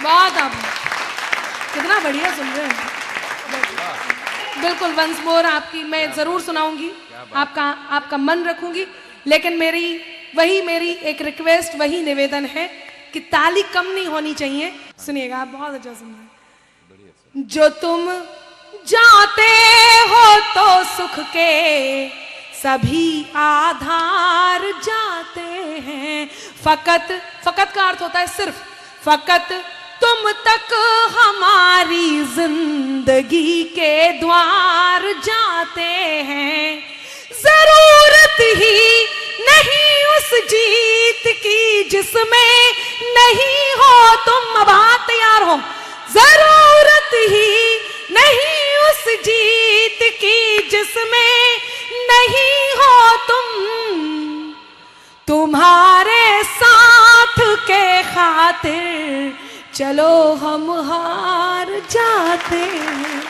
बहुत आप कितना बढ़िया सुन रहे हैं। बिल्कुल वंस मोर आपकी मैं जरूर सुनाऊंगी, आपका मन रखूंगी, लेकिन मेरी एक रिक्वेस्ट, वही निवेदन है कि ताली कम नहीं होनी चाहिए। सुनिएगा, आप बहुत अच्छा सुन रहे हैं। जो तुम जाते हो तो सुख के सभी आधार जाते हैं, फकत का अर्थ होता है सिर्फ, फकत तुम तक हमारी जिंदगी के द्वार जाते हैं। जरूरत ही नहीं उस जीत की जिसमें नहीं हो तुम। अब हाथ तैयार हो। जरूरत ही नहीं उस जीत की जिसमें नहीं हो तुम। तुम्हारे साथ के खातिर चलो हम हार जाते हैं।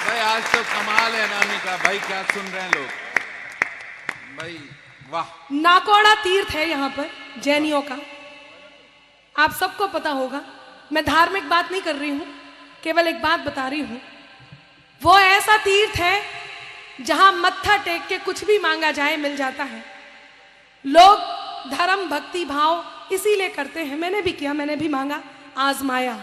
भाई आज तो कमाल है अनामिका भाई, क्या सुन रहे हैं लोग भाई, वाह। नाकोड़ा तीर्थ है यहाँ पर जैनियों का, आप सबको पता होगा। मैं धार्मिक बात नहीं कर रही हूँ, केवल एक बात बता रही हूँ। वो ऐसा तीर्थ है जहां मत्था टेक के कुछ भी मांगा जाए मिल जाता है। लोग धर्म भक्ति भाव इसीलिए करते हैं। मैंने भी किया, मैंने भी मांगा, आजमाया।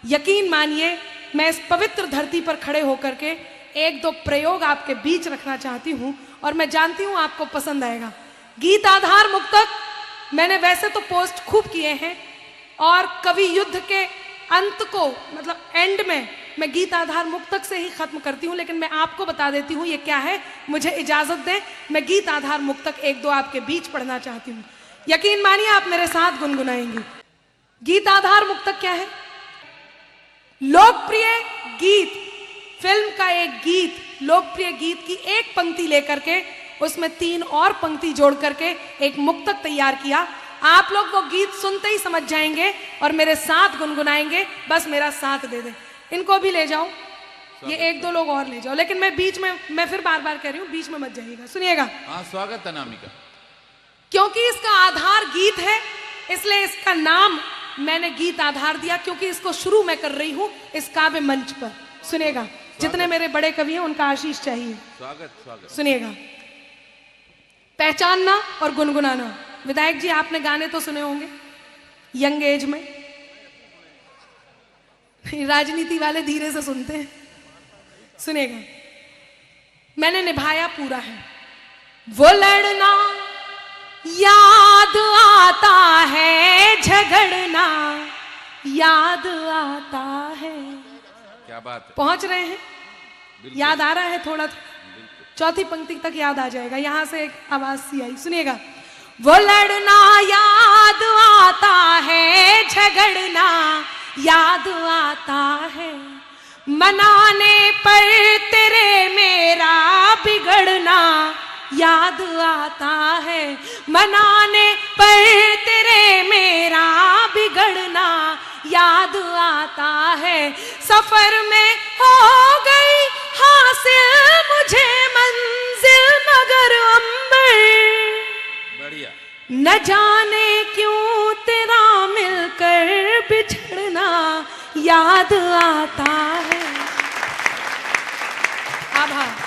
यकीन मानिए मैं इस पवित्र धरती पर खड़े होकर के एक दो प्रयोग आपके बीच रखना चाहती हूं और मैं जानती हूं आपको पसंद आएगा। गीत आधार मुक्तक मैंने वैसे तो पोस्ट खूब किए हैं और कवि युद्ध के अंत को, मतलब एंड में मैं गीत आधार मुक्तक से ही खत्म करती हूं, लेकिन मैं आपको बता देती हूं ये क्या है। मुझे इजाजत दें, मैं गीत आधार मुक्तक एक दो आपके बीच पढ़ना चाहती हूं। यकीन मानिए आप मेरे साथ गुनगुनाएंगे। गीत आधार मुक्तक क्या है? लोकप्रिय गीत, फिल्म का एक गीत, लोकप्रिय गीत की एक पंक्ति लेकर के उसमें 3 और पंक्ति जोड़ करके एक मुक्तक तैयार किया। आप लोग वो गीत सुनते ही समझ जाएंगे और मेरे साथ गुनगुनाएंगे। बस मेरा साथ दे दें। इनको भी ले जाओ, ये एक दो लोग और ले जाओ, लेकिन मैं बीच में, मैं फिर बार बार कह रही हूँ, बीच में मत जाइएगा। सुनिएगा। हाँ, स्वागत अनामिका। क्योंकि इसका आधार गीत है, इसलिए इसका नाम मैंने गीत आधार दिया, क्योंकि इसको शुरू मैं कर रही हूं इस काव्य मंच पर। सुनिएगा, जितने मेरे बड़े कवि हैं उनका आशीष चाहिए। स्वागत। सुनिएगा। पहचानना और गुनगुनाना। विधायक जी आपने गाने तो सुने होंगे यंग एज में, राजनीति वाले धीरे से सुनते हैं। सुनिएगा। मैंने निभाया पूरा है। वो लड़ना याद आता है, झगड़ना याद आता है। क्या बात है। पहुंच रहे हैं? याद आ रहा है थोड़ा थोड़ा? चौथी पंक्ति तक याद आ जाएगा। यहां से एक आवाज सी आई, सुनिएगा। वो लड़ना याद आता है, झगड़ना याद आता है, मनाने पर तेरे मेरा बिगड़ना याद आता है, मनाने पर तेरे मेरा बिगड़ना याद आता है। सफर में हो गई हासिल मुझे मंजिल मगर अंबर, बढ़िया। न जाने क्यों तेरा मिलकर बिछड़ना याद आता है। आभार।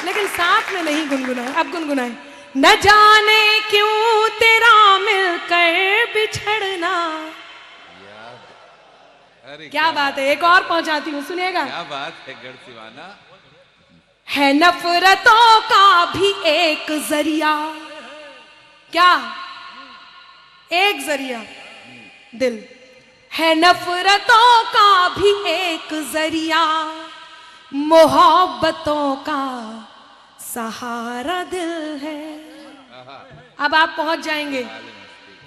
लेकिन साथ में नहीं गुनगुनाए, अब गुनगुनाए। न जाने क्यों तेरा मिलकर बिछड़ना। अरे क्या बात है। एक और पहुंचाती हूँ, सुनिएगा। क्या बात है गढ़सिवाना। है नफरतों का भी एक जरिया। क्या? एक जरिया दिल है, नफरतों का भी एक जरिया, मोहब्बतों का सहारा दिल है। अब आप पहुंच जाएंगे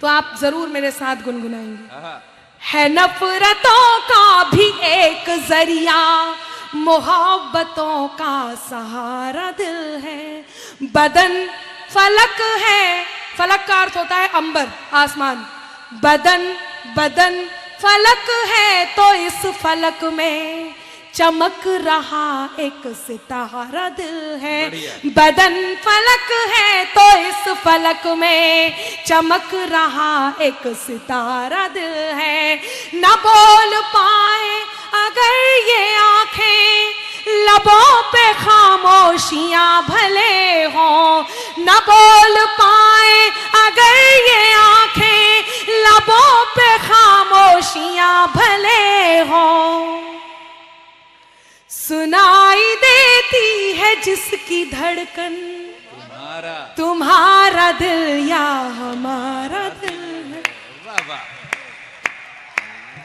तो आप जरूर मेरे साथ गुनगुनाएंगे। है नफरतों का भी एक जरिया, मोहब्बतों का सहारा दिल है। बदन फलक है, फलक का अर्थ होता है अंबर, आसमान। बदन फलक है तो इस फलक में चमक रहा एक सितारा दिल है, बदन फलक है तो इस फलक में चमक रहा एक सितारा दिल है। न बोल पाए अगर ये आंखें, लबों पे खामोशियां भले हों। न बोल पाए अगर ये आंखें, लबों पे खामोशियां भले हों। सुनाई देती है जिसकी धड़कन, तुम्हारा दिल या हमारा दिल है। वाह वाह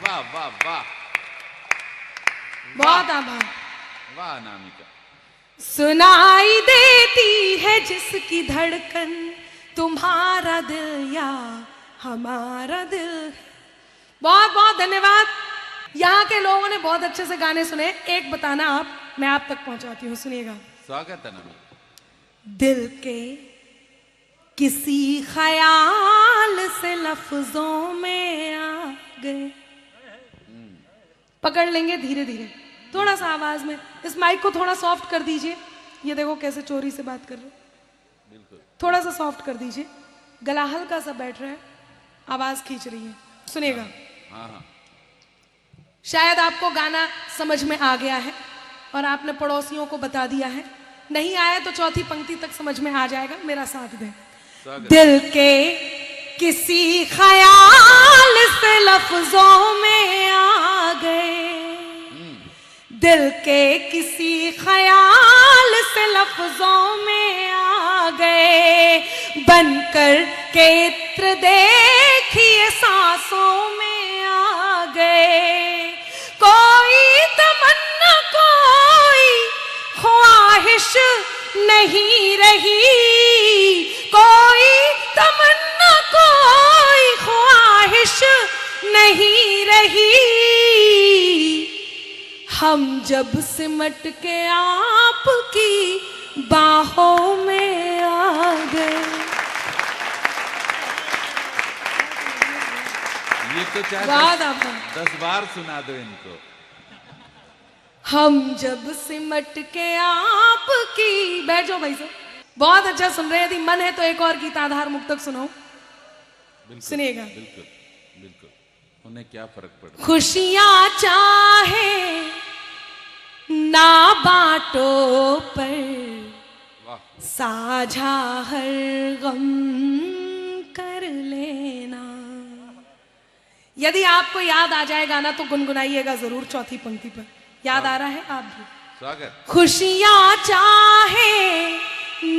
वाह वाह वाह, बहुत आभार। वाह अनामिका। सुनाई देती है जिसकी धड़कन, तुम्हारा दिल या हमारा दिल है। बहुत बहुत धन्यवाद। यहाँ के लोगों ने बहुत अच्छे से गाने सुने। एक बताना आप, मैं आप तक पहुंचाती हूँ, सुनिएगा। स्वागत है अनामिका। दिल के किसी ख्याल से लफ्जों में आ गए, पकड़ लेंगे धीरे धीरे, थोड़ा सा आवाज में। इस माइक को थोड़ा सॉफ्ट कर दीजिए। ये देखो कैसे चोरी से बात कर रहे हो। बिल्कुल थोड़ा सा सॉफ्ट कर दीजिए। गला हल्का सा बैठ रहा है, आवाज खींच रही है। सुनिएगा। हाँ हाँ। शायद आपको गाना समझ में आ गया है और आपने पड़ोसियों को बता दिया है। नहीं आया तो चौथी पंक्ति तक समझ में आ जाएगा, मेरा साथ दें। दिल के किसी ख्याल से लफ्जों में आ गए, दिल के किसी ख्याल से लफ्जों में आ गए, बनकर के इत्र देखिए सांसों में आ गए। कोई तमन्ना कोई ख्वाहिश नहीं रही, कोई तमन्ना कोई ख्वाहिश नहीं रही। हम जब सिमट के आपकी बाहों में आ गए। ये तो चाहे 10 बार सुना दो इनको। हम जब सिमट के आपकी, बैठ जाओ भाई साहब, बहुत अच्छा सुन रहे हैं। यदि मन है तो एक और गीत आधार मुक्तक सुनाओ। सुनिएगा। बिल्कुल बिल्कुल, उन्हें क्या फर्क पड़ता। खुशियां चाहे ना बांटो पर, साझा हर गम कर लेना। यदि आपको याद आ जाए गाना तो गुनगुनाइएगा जरूर चौथी पंक्ति पर। याद आ रहा है आप भी? स्वागत। खुशियां चाहे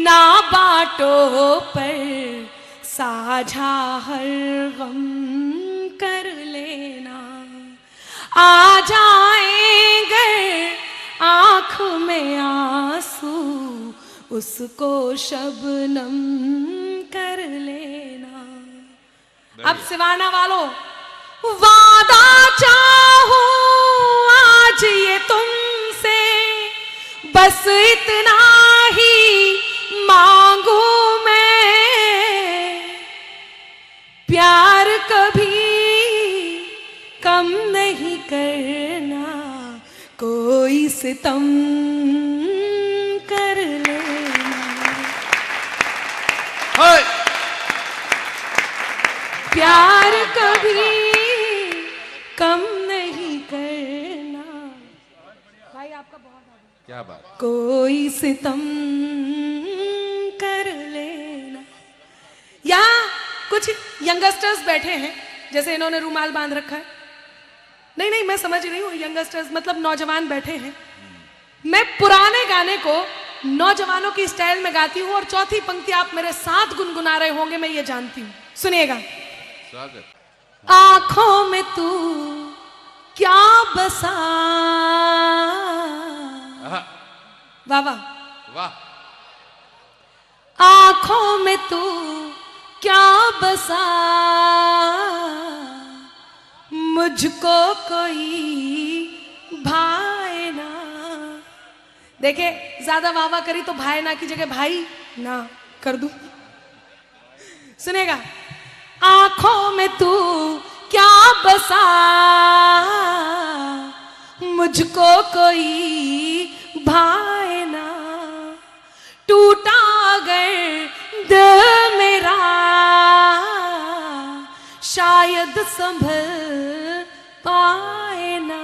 ना बांटो पर, साझा हर गम कर लेना। आ जाएंगे आंख में आंसू, उसको शबनम कर लेना। अब सिवाना वालों, वादा चाहूं आज ये तुमसे, बस इतना ही मांगू मैं। प्यार कभी कम नहीं करना, कोई सितम कर लेना। प्यार कभी कम नहीं करना। भाई आपका बहुत क्या बात। कोई सितम कर लेना। यहाँ कुछ यंगस्टर्स बैठे हैं, जैसे इन्होंने रुमाल बांध रखा है। नहीं नहीं, मैं समझ रही हूँ, यंगस्टर्स मतलब नौजवान बैठे हैं। मैं पुराने गाने को नौजवानों की स्टाइल में गाती हूँ और चौथी पंक्ति आप मेरे साथ गुनगुना रहे होंगे, मैं ये जानती हूँ। सुनिएगा। स्वागत। आंखों में तू क्या बसा, वाह वाह वाह। आंखों में तू क्या बसा, मुझको कोई भाए ना। देखे, ज्यादा वाह वाह करी तो भाई ना की जगह भाई ना कर दूं। सुनेगा। आंखों में तू क्या बसा, मुझको कोई भाए ना, टूटा अगर दिल मेरा शायद संभल पाए ना।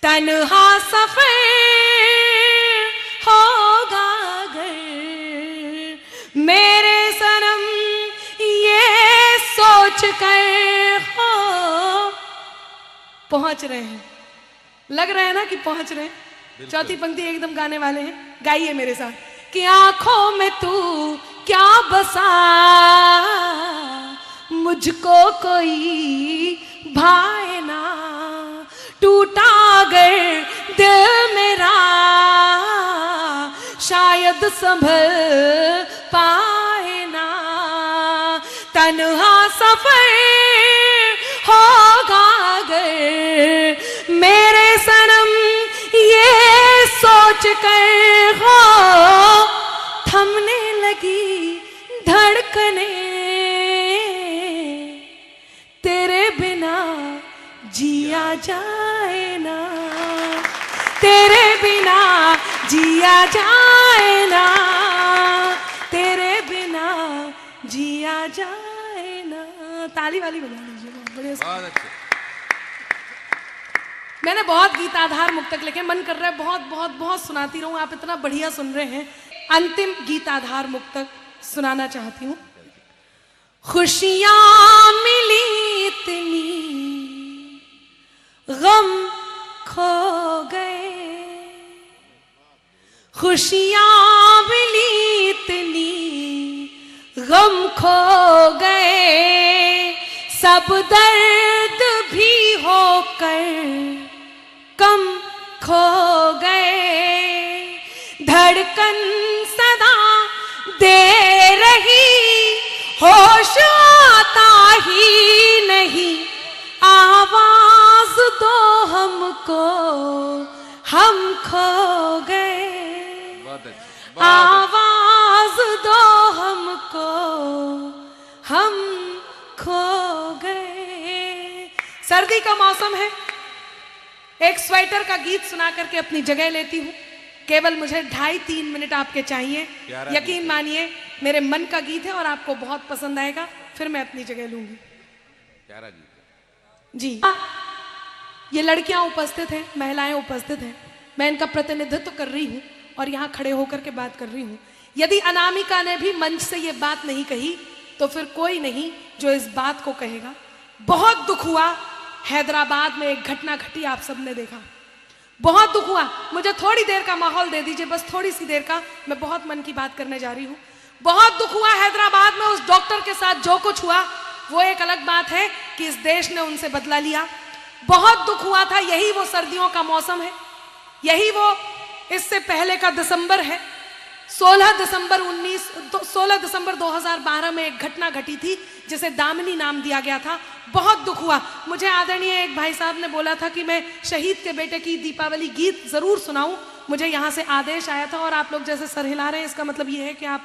तन्हा सफर होगा अगर मेरे सनम ये सोच कर हो। पहुंच रहे हैं, लग रहा है ना कि पहुंच रहे हैं। चौथी पंक्ति एकदम गाने वाले हैं, गाइए मेरे साथ। कि आंखों में तू क्या बसा, मुझको कोई भाए ना, टूटा अगर दिल मेरा शायद संभल पाए ना। तन्हा सफर होगा अगर मेरे सनम ये सोच कर हो। थमने लगी धड़कने तेरे बिना जिया जाए ना, तेरे बिना जिया जाए ना, तेरे बिना जिया जाए ना। ताली वाली बजा लीजिए, बहुत अच्छे। मैंने बहुत गीत आधार मुक्तक लिखे, मन कर रहा है बहुत बहुत बहुत सुनाती रहूं। आप इतना बढ़िया सुन रहे हैं। अंतिम गीत आधार मुक्तक सुनाना चाहती हूं। खुशियां मिली इतनी गम खो गए, खुशियां मिली इतनी गम खो गए, सब दर्द भी होकर कम खो गए। धड़कन सदा दे रही, होश आता ही नहीं, आवाज दो हमको, हम खो गए। आवाज दो हमको, हम खो गए। सर्दी का मौसम है, एक स्वेटर का गीत सुना करके अपनी जगह लेती हूँ। केवल मुझे 2.5-3 मिनट आपके चाहिए। यकीन मानिए मेरे मन का गीत है और आपको बहुत पसंद आएगा, फिर मैं अपनी जगह लूंगी। प्यारा गीत जी। ये लड़कियां उपस्थित हैं, महिलाएं उपस्थित हैं, मैं इनका प्रतिनिधित्व कर रही हूँ और यहाँ खड़े होकर के बात कर रही हूँ। यदि अनामिका ने भी मंच से ये बात नहीं कही तो फिर कोई नहीं जो इस बात को कहेगा। बहुत दुख हुआ, हैदराबाद में एक घटना घटी, आप सबने देखा। बहुत दुख हुआ। मुझे थोड़ी देर का माहौल दे दीजिए, बस थोड़ी सी देर का। मैं बहुत मन की बात करने जा रही हूँ। बहुत दुख हुआ हैदराबाद में उस डॉक्टर के साथ जो कुछ हुआ, वो एक अलग बात है कि इस देश ने उनसे बदला लिया। बहुत दुख हुआ था। यही वो सर्दियों का मौसम है, यही वो इससे पहले का दिसंबर है। 16 दिसंबर 2012 में एक घटना घटी थी जिसे दामिनी नाम दिया गया था। बहुत दुख हुआ। मुझे आदरणीय एक भाई साहब ने बोला था कि मैं शहीद के बेटे की दीपावली गीत जरूर सुनाऊं। मुझे यहाँ से आदेश आया था और आप लोग जैसे सर हिला रहे हैं, इसका मतलब ये है कि आप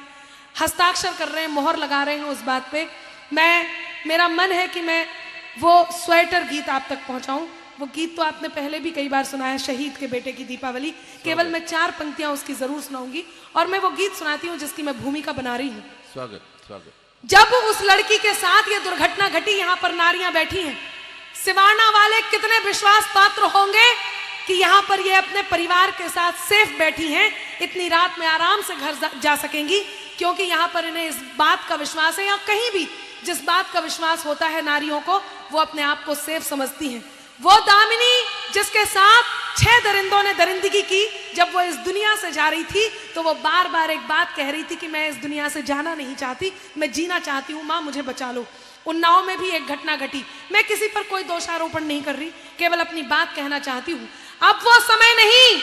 हस्ताक्षर कर रहे हैं, मोहर लगा रहे हैं उस बात पे। मेरा मन है कि मैं वो स्वेटर गीत आप तक पहुँचाऊँ। वो गीत तो आपने पहले भी कई बार सुना है, शहीद के बेटे की दीपावली। केवल मैं 4 पंक्तियां उसकी जरूर सुनाऊंगी और मैं वो गीत सुनाती हूँ जिसकी मैं भूमिका बना रही हूँ। स्वागत स्वागत। जब उस लड़की के साथ ये दुर्घटना घटी, यहाँ पर नारियां बैठी हैं, सिवाना वाले कितने विश्वास पात्र होंगे कि यहाँ पर ये अपने परिवार के साथ सेफ बैठी हैं, इतनी रात में आराम से घर जा सकेंगी, क्योंकि यहाँ पर इन्हें इस बात का विश्वास है, या कहीं भी जिस बात का विश्वास होता है नारियों को, वो अपने आप को सेफ समझती हैं। वो दामिनी जिसके साथ 6 दरिंदों ने दरिंदगी की, जब वो इस दुनिया से जा रही थी तो वो बार बार एक बात कह रही थी कि मैं इस दुनिया से जाना नहीं चाहती, मैं जीना चाहती हूँ, माँ मुझे बचा लो। उन्नाव में भी एक घटना घटी। मैं किसी पर कोई दोषारोपण नहीं कर रही, केवल अपनी बात कहना चाहती हूँ। अब वो समय नहीं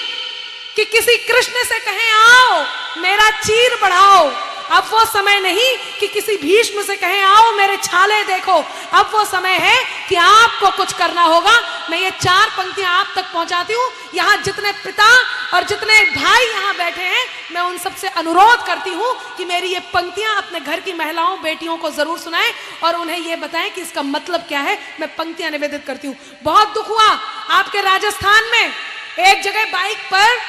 कि किसी कृष्ण से कहें आओ मेरा चीर बढ़ाओ। अब वो समय नहीं कि किसी भीष्म से कहें आओ मेरे छाले देखो। अब वो समय है कि आपको कुछ करना होगा। मैं ये 4 पंक्तियां आप तक पहुंचाती हूं। यहां जितने पिता और जितने भाई यहां बैठे हैं, मैं उन सबसे अनुरोध करती हूं कि मेरी ये पंक्तियां अपने घर की महिलाओं बेटियों को जरूर सुनाएं और उन्हें ये बताएं कि इसका मतलब क्या है। मैं पंक्तियां निवेदित करती हूं। बहुत दुख हुआ आपके राजस्थान में, एक जगह बाइक पर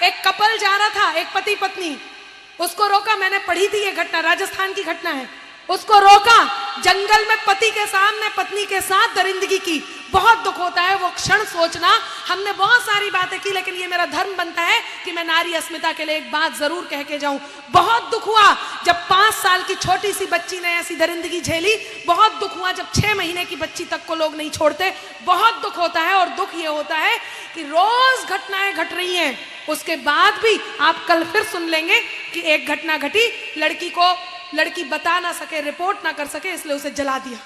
एक कपल जा रहा था, एक पति पत्नी, उसको रोका। मैंने पढ़ी थी ये घटना, राजस्थान की घटना है। उसको रोका, जंगल में पति के सामने पत्नी के साथ दरिंदगी की। बहुत दुख होता है वो क्षण सोचना। हमने बहुत सारी बातें की, लेकिन ये मेरा धर्म बनता है कि मैं नारी अस्मिता के लिए एक बात जरूर कह के जाऊं। बहुत दुख हुआ जब 5 साल की छोटी सी बच्ची ने ऐसी दरिंदगी झेली। बहुत दुख हुआ जब 6 महीने की बच्ची तक को लोग नहीं छोड़ते। बहुत दुख होता है। और दुख ये होता है कि रोज घटनाएं घट रही हैं, उसके बाद भी आप कल फिर सुन लेंगे कि एक घटना घटी, लड़की बता ना सके, रिपोर्ट ना कर सके, इसलिए उसे जला दिया।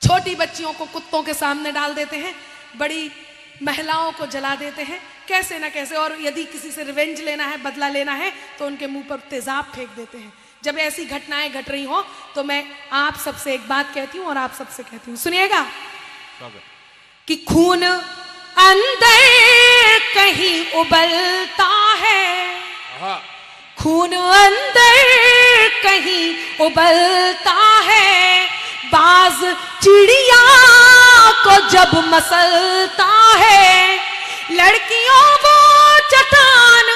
छोटी बच्चियों को कुत्तों के सामने डाल देते हैं, बड़ी महिलाओं को जला देते हैं, कैसे ना कैसे। और यदि किसी से रिवेंज लेना है, बदला लेना है, तो उनके मुंह पर तेजाब फेंक देते हैं। जब ऐसी घटनाएं घट रही हो तो मैं आप सबसे एक बात कहती हूं और आप सबसे कहती हूं, सुनिएगा कि खून अंदर कहीं उबलता है, खून अंदर कहीं उबलता है, बाज चिड़िया को जब मसलता है, लड़कियों वो चट्टान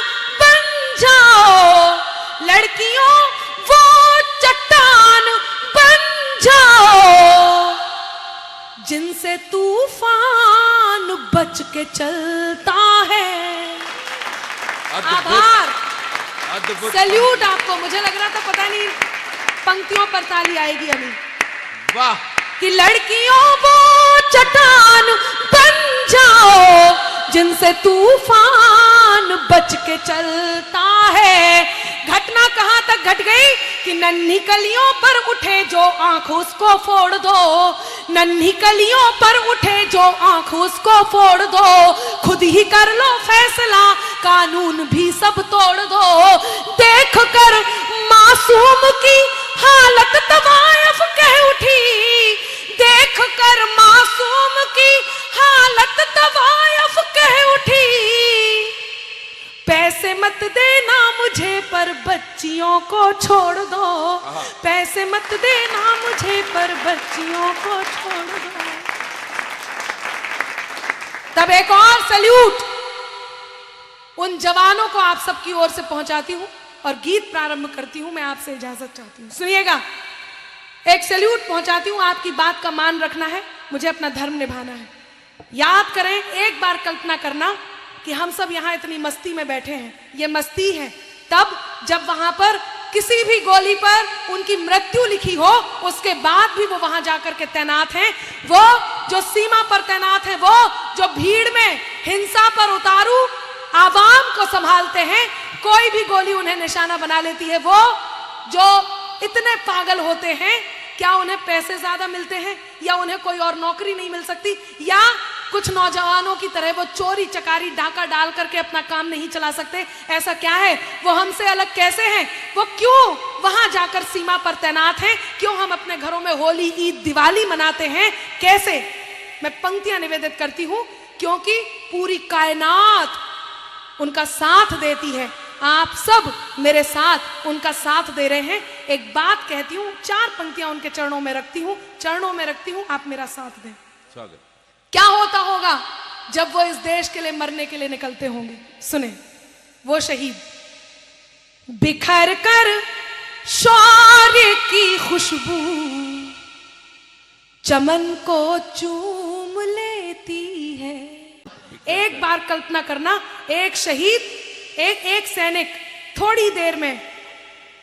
बन जाओ, लड़कियों वो चट्टान बन जाओ, जिनसे तूफान बच के चलता है। आभार, सैल्यूट आपको। मुझे लग रहा था पता नहीं पंक्तियों पर ताली आएगी अभी। वाह। कि लड़कियों वो चट्टान बन जाओ, जिनसे तूफान बच के चलता है। घटना कहां तक घट गई कि नन्ही कलियों पर उठे जो आंख उसको फोड़ दो, नन्ही कलियों पर उठे जो आंख उसको फोड़ दो, खुद ही कर लो फैसला, कानून भी सब तोड़ दो। देख कर मासूम की हालत तवायफ कह उठी, देख कर मासूम की हालत तवायफ कह उठी, पैसे मत देना मुझे पर बच्चियों को छोड़ दो, पैसे मत देना मुझे पर बच्चियों को छोड़ दो। तब एक और सैल्यूट उन जवानों को आप सबकी ओर से पहुंचाती हूं और गीत प्रारंभ करती हूं। मैं आपसे इजाजत चाहती हूं, सुनिएगा। एक सैल्यूट पहुंचाती हूं, आपकी बात का मान रखना है, मुझे अपना धर्म निभाना है। याद करें, एक बार कल्पना करना कि हम सब यहां इतनी मस्ती में बैठे हैं, ये मस्ती है तब जब वहां पर किसी भी गोली पर उनकी मृत्यु लिखी हो, उसके बाद भी वो वहां जाकर के तैनात हैं। वो जो सीमा पर तैनात हैं, वो जो भीड़ में हिंसा पर उतारू आवाम को संभालते हैं, कोई भी गोली उन्हें निशाना बना लेती है। वो जो इतने पागल होते हैं, क्या उन्हें पैसे ज्यादा मिलते हैं या उन्हें कोई और नौकरी नहीं मिल सकती, या कुछ नौजवानों की तरह वो चोरी चकारी डाका डाल करके अपना काम नहीं चला सकते? ऐसा क्या है? वो हमसे अलग कैसे हैं? वो क्यों वहां जाकर सीमा पर तैनात हैं? क्यों हम अपने घरों में होली, ईद, दिवाली मनाते हैं? कैसे? मैं पंक्तियां निवेदित करती हूं क्योंकि पूरी कायनात उनका साथ देती है। आप सब मेरे साथ उनका साथ दे रहे हैं। एक बात कहती हूं, 4 पंक्तियां उनके चरणों में रखती हूं, आप मेरा साथ दें। स्वागत। क्या होता होगा जब वो इस देश के लिए मरने के लिए निकलते होंगे? सुने, वो शहीद बिखर कर शौर्य की खुशबू चमन को चूम लेती है। एक बार कल्पना करना, एक शहीद, एक सैनिक थोड़ी देर में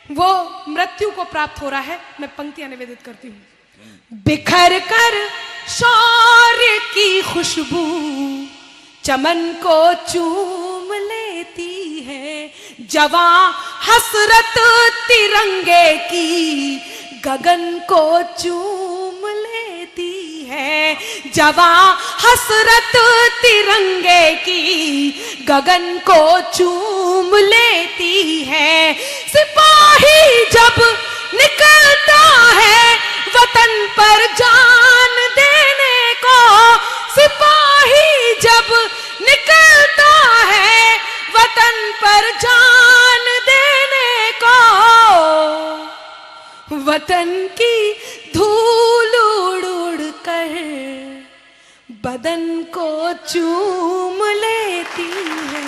वो मृत्यु को प्राप्त हो रहा है। मैं पंक्तियां निवेदित करती हूं। बिखर कर शौर्य की खुशबू चमन को चूम लेती है, जवां हसरत तिरंगे की गगन को चूम लेती है, जवां हसरत तिरंगे की गगन को चूम लेती है। सिपाही जब निकलता है वतन पर जान दे वतन की धूल उड़ उड़ कर बदन को चूम लेती है।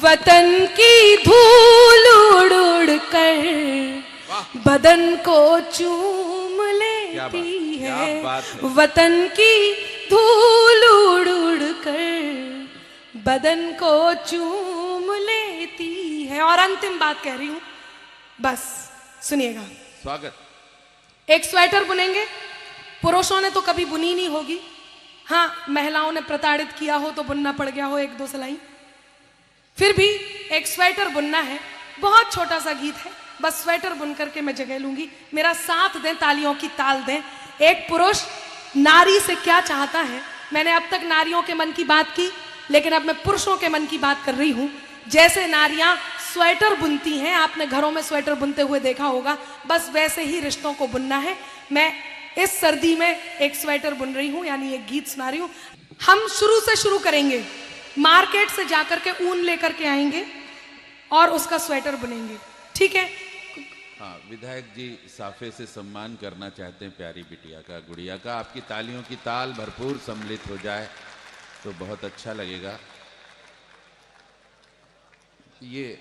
वतन की धूल उड़ उड़ कर बदन को चूम लेती है। वतन की धूल उड़ उड़ कर बदन को चूम लेती है। और अंतिम बात कह रही हूं, बस सुनिएगा। स्वागत। एक स्वेटर बुनेंगे, पुरुषों ने तो कभी बुनी नहीं होगी, हाँ महिलाओं ने प्रताड़ित किया हो तो बुनना पड़ गया हो एक दो सिलाई, फिर भी एक स्वेटर बुनना है। बहुत छोटा सा गीत है, बस स्वेटर बुन करके मैं जगह लूंगी। मेरा साथ दें, तालियों की ताल दें। एक पुरुष नारी से क्या चाहता है, मैंने अब तक नारियों के मन की बात की, लेकिन अब मैं पुरुषों के मन की बात कर रही हूं। जैसे नारियां स्वेटर बुनती हैं, आपने घरों में स्वेटर बुनते हुए देखा होगा, बस वैसे ही रिश्तों को बुनना है। मैं इस सर्दी में एक स्वेटर बुन रही हूं, यानी एक गीत सुना रही हूं। हम शुरू से शुरू करेंगे, मार्केट से जाकर के ऊन लेकर के आएंगे और उसका स्वेटर बुनेंगे, ठीक है? हाँ, विधायक जी साफे से सम्मान करना चाहते हैं प्यारी बिटिया का, गुड़िया का। आपकी तालियों की ताल भरपूर सम्मिलित हो जाए तो बहुत अच्छा लगेगा। ये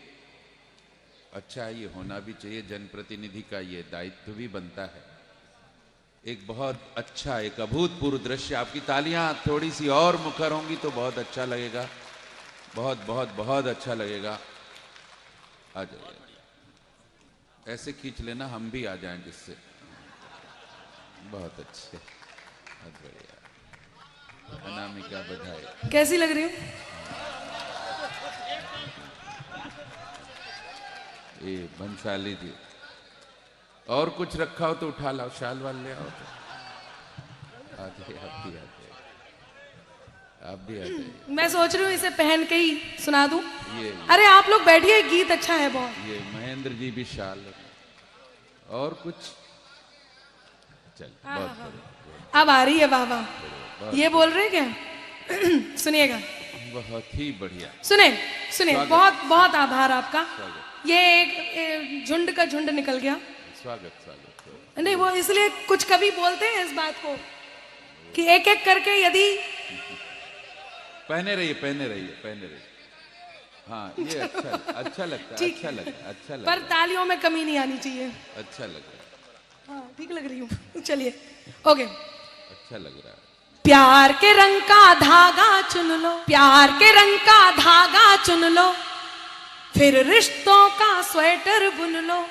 अच्छा है, ये होना भी चाहिए, जनप्रतिनिधि का ये दायित्व भी बनता है। एक बहुत अच्छा, एक अभूतपूर्व दृश्य। आपकी तालियां थोड़ी सी और मुखर होंगी तो बहुत अच्छा लगेगा, बहुत बहुत बहुत अच्छा लगेगा। आ जाइए, ऐसे खींच लेना, हम भी आ जाएं जिससे। बहुत अच्छे, बहुत बढ़िया। अनामिका बधाई। कैसी लग रही हूँ? ये बंशाली जी, और कुछ रखा हो तो उठा लाओ, शाल वाल ले आओ तो। आ जाइए, आप भी आ जाइए, आप भी आ जाइए। मैं सोच रही हूँ इसे पहन के ही सुना दूं। ये अरे आप लोग बैठिए, गीत अच्छा है बहुत। ये महेंद्र जी भी शाल, और कुछ चल, बहुत बढ़िया। अब आ रही है, वाह वाह। ये बोल रहे हैं क्या? सुनिएगा, बहुत ही बढ़िया। सुने सुने, बहुत बहुत आभार आपका। स्वागत। ये एक झुंड का झुंड निकल गया। स्वागत स्वागत। नहीं, वो इसलिए कुछ कभी बोलते हैं इस बात को कि एक एक करके यदि पहने रहिए, पहने रहिए, पहने रहिए। हाँ, ये अच्छा अच्छा लगता है, अच्छा लगता है, अच्छा लगता पर है, तालियों में कमी नहीं आनी चाहिए। अच्छा लग रहा है, हाँ, ठीक लग रही हूँ। चलिए, ओके। अच्छा लग रहा है। प्यार के रंग का धागा चुन लो, प्यार के रंग का धागा चुन लो, फिर रिश्तों का स्वेटर बुन लो।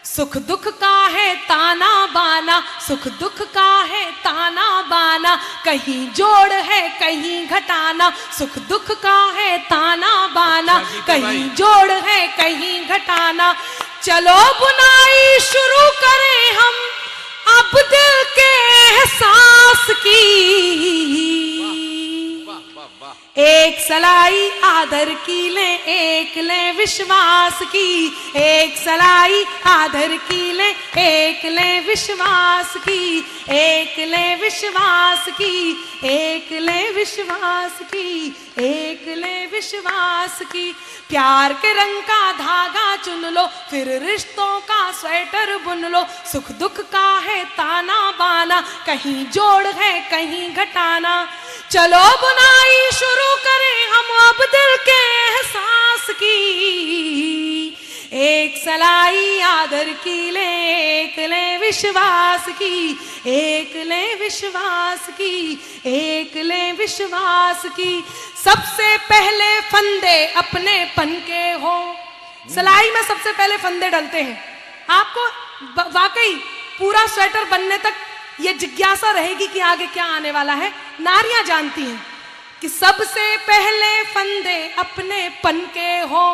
सुख दुख का है ताना बाना, सुख दुख का है ताना बाना, कहीं जोड़ है कहीं घटाना। सुख दुख का है ताना बाना, कहीं जोड़ है कहीं घटाना। चलो बुनाई शुरू करें हम अब दिल के एहसास की। एक सलाई आदर की ले, एक ले विश्वास की। एक सलाई आदर की ले, एक ले विश्वास की। एक ले विश्वास की, एक ले विश्वास की, एक ले विश्वास की। प्यार के रंग का धागा चुन लो, फिर रिश्तों का स्वेटर बुन लो। सुख दुख का है ताना बाना, कहीं जोड़ है कहीं घटाना। चलो बुनाई शुरू करें हम अब दिल के एहसास की। एक सलाई आदर की ले, एक ले विश्वास की। एक ले विश्वास की, एक ले विश्वास की। सबसे पहले फंदे अपने पन के हो। सिलाई में सबसे पहले फंदे डलते हैं। आपको वाकई पूरा स्वेटर बनने तक ये जिज्ञासा रहेगी कि आगे क्या आने वाला है। नारियां जानती हैं कि सबसे पहले फंदे अपने पन के हो,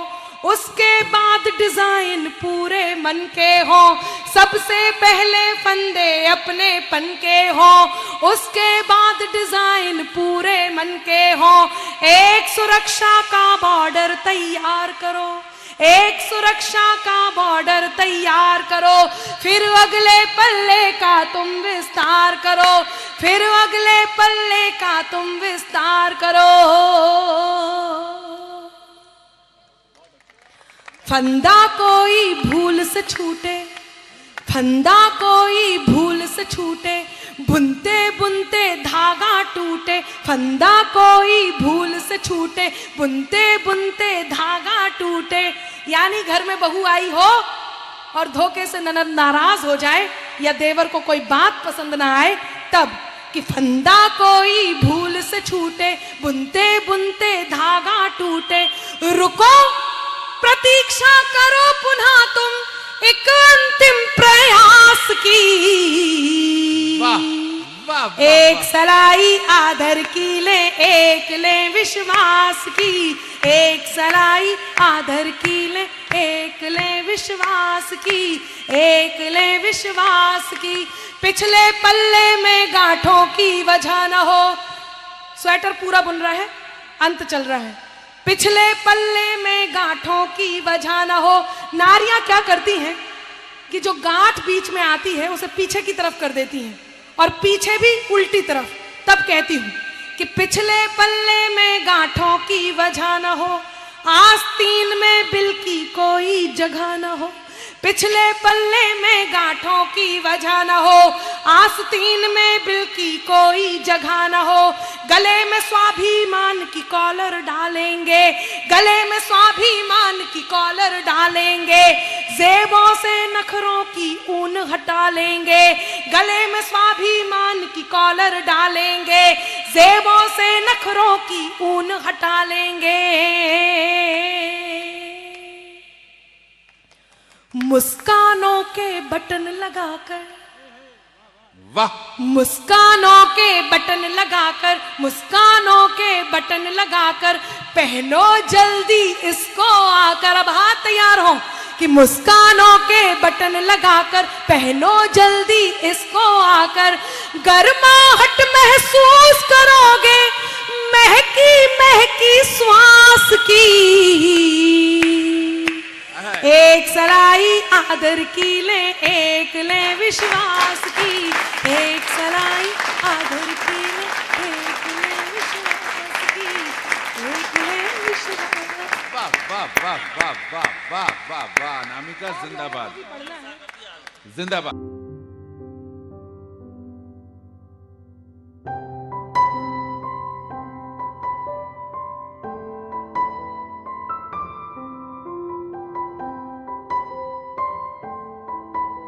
उसके बाद डिजाइन पूरे मन के हो। सबसे पहले फंदे अपने पन के हो, उसके बाद डिजाइन पूरे मन के हो। एक सुरक्षा का बॉर्डर तैयार करो, एक सुरक्षा का बॉर्डर तैयार करो। फिर अगले पल्ले का तुम विस्तार करो, फिर अगले पल्ले का तुम विस्तार करो। फंदा कोई भूल से छूटे, फंदा कोई भूल से छूटे, बुनते बुनते धागा टूटे, फंदा कोई भूल से छूटे, बुनते बुनते धागा टूटे। यानी घर में बहू आई हो और धोखे से ननद नाराज हो जाए या देवर को कोई बात पसंद ना आए, तब कि फंदा कोई भूल से छूटे, बुनते बुनते धागा टूटे। रुको, प्रतीक्षा करो पुनः तुम एक अंतिम प्रयास की। वाह वाह वाह, एक सलाई आदर की ले, एक ले विश्वास की, एक सलाई आदर की ले, एक ले विश्वास की, एक ले विश्वास की। पिछले पल्ले में गांठों की वजह न हो। स्वेटर पूरा बुन रहा है, अंत चल रहा है। पिछले पल्ले में गांठों की वजह न हो। नारियां क्या करती हैं कि जो गांठ बीच में आती है उसे पीछे की तरफ कर देती हैं और पीछे भी उल्टी तरफ। तब कहती हूं कि पिछले पल्ले में गांठों की वजह न हो, आस्तीन में बिल की कोई जगह न हो। पिछले पल्ले में गांठों की वजह न हो, आस्तीन में बिल की कोई जगह न हो। गले में स्वाभिमान की कॉलर डालेंगे, गले में स्वाभिमान की कॉलर डालेंगे, जेबों से नखरों की ऊन हटा लेंगे। गले में स्वाभिमान की कॉलर डालेंगे, जेबों से नखरों की ऊन हटा लेंगे। मुस्कानों के बटन लगाकर, वाह, मुस्कानों के बटन लगाकर, मुस्कानों के बटन लगाकर, पहनो जल्दी इसको आकर। अब हाथ तैयार हो कि मुस्कानों के बटन लगाकर, पहनो जल्दी इसको आकर। गर्माहट महसूस करोगे महकी महकी श्वास की। एक सलाई आदर की ले, एक ले विश्वास की, एक सलाई आदर की ले, एक ले विश्वास की, एक ले विश्वास। वाह वाह वाह वाह वाह वाह वाह वाह, अनामिका जिंदाबाद, जिंदाबाद।